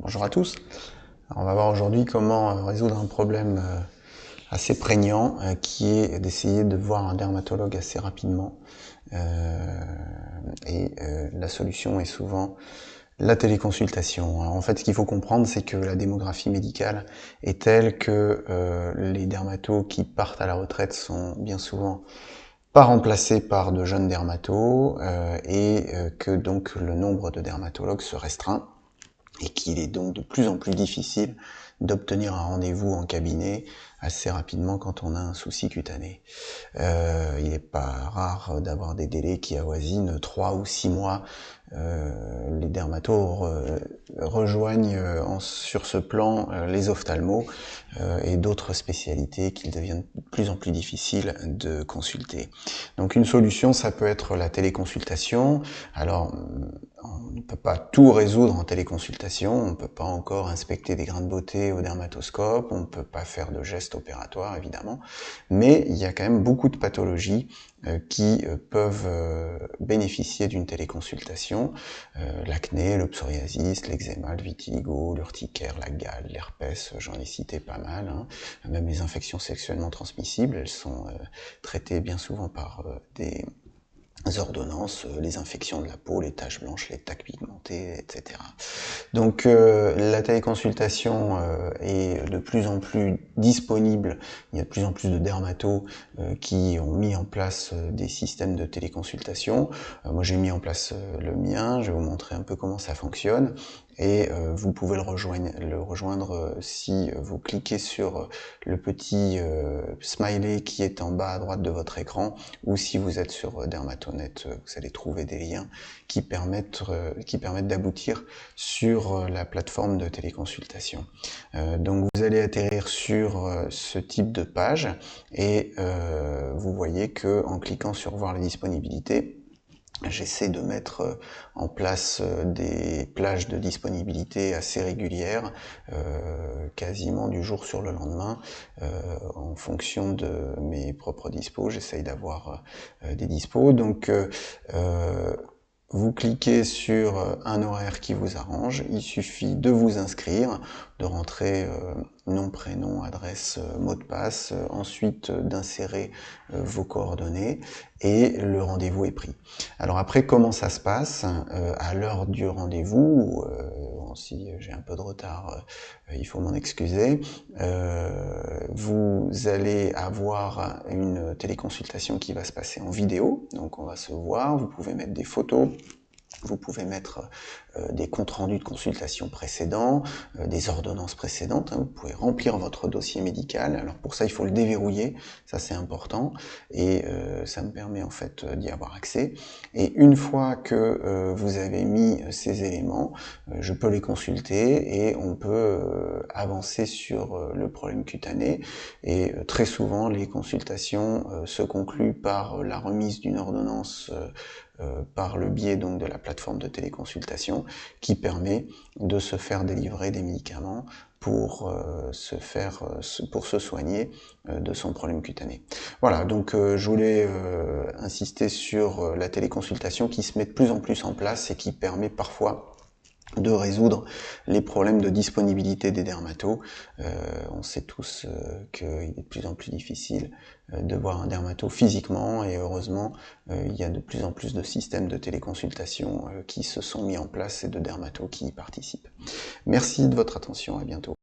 Bonjour à tous. Alors, on va voir aujourd'hui comment résoudre un problème assez prégnant qui est d'essayer de voir un dermatologue assez rapidement. La solution est souvent la téléconsultation. Alors, en fait, ce qu'il faut comprendre, c'est que la démographie médicale est telle que les dermatos qui partent à la retraite sont bien souvent pas remplacés par de jeunes dermatos que donc le nombre de dermatologues se restreint et qu'il est donc de plus en plus difficile d'obtenir un rendez-vous en cabinet assez rapidement quand on a un souci cutané. Il n'est pas rare d'avoir des délais qui avoisinent 3 ou 6 mois. Les dermatos rejoignent sur ce plan les ophtalmos et d'autres spécialités qu'il devient de plus en plus difficile de consulter. Donc une solution, ça peut être la téléconsultation. Alors, on ne peut pas tout résoudre en téléconsultation, on ne peut pas encore inspecter des grains de beauté au dermatoscope, on ne peut pas faire de gestes opératoires évidemment, mais il y a quand même beaucoup de pathologies qui peuvent bénéficier d'une téléconsultation. L'acné, le psoriasis, l'eczéma, le vitiligo, l'urticaire, la gale, l'herpès, j'en ai cité pas mal. Hein. Même les infections sexuellement transmissibles, elles sont traitées bien souvent par des ordonnances, les infections de la peau, les taches blanches, les taches pigmentées, etc. Donc la téléconsultation est de plus en plus disponible. Il y a de plus en plus de dermatos qui ont mis en place des systèmes de téléconsultation. Moi j'ai mis en place le mien, je vais vous montrer un peu comment ça fonctionne. Et vous pouvez le rejoindre si vous cliquez sur le petit smiley qui est en bas à droite de votre écran, ou si vous êtes sur Dermatonet, vous allez trouver des liens qui permettent d'aboutir sur la plateforme de téléconsultation. Donc vous allez atterrir sur ce type de page et vous voyez que en cliquant sur voir les disponibilités, j'essaie de mettre en place des plages de disponibilité assez régulières, quasiment du jour sur le lendemain, en fonction de mes propres dispos. J'essaye d'avoir des dispos. Donc, vous cliquez sur un horaire qui vous arrange, il suffit de vous inscrire, de rentrer nom, prénom, adresse, mot de passe, ensuite d'insérer vos coordonnées et le rendez-vous est pris. Alors après, comment ça se passe à l'heure du rendez-vous, si j'ai un peu de retard, il faut m'en excuser, vous allez avoir une téléconsultation qui va se passer en vidéo, donc on va se voir, vous pouvez mettre des photos, vous pouvez mettre des comptes rendus de consultation précédents, des ordonnances précédentes, hein, vous pouvez remplir votre dossier médical. Alors pour ça, il faut le déverrouiller, ça c'est important, et ça me permet en fait d'y avoir accès. Et une fois que vous avez mis ces éléments, je peux les consulter et on peut avancer sur le problème cutané. Et très souvent, les consultations se concluent par la remise d'une ordonnance par le biais donc de la plateforme de téléconsultation qui permet de se faire délivrer des médicaments pour se soigner de son problème cutané. Voilà, donc je voulais insister sur la téléconsultation qui se met de plus en plus en place et qui permet parfois de résoudre les problèmes de disponibilité des dermatos. On sait tous qu'il est de plus en plus difficile de voir un dermato physiquement et heureusement il y a de plus en plus de systèmes de téléconsultation qui se sont mis en place et de dermatos qui y participent. Merci de votre attention, à bientôt.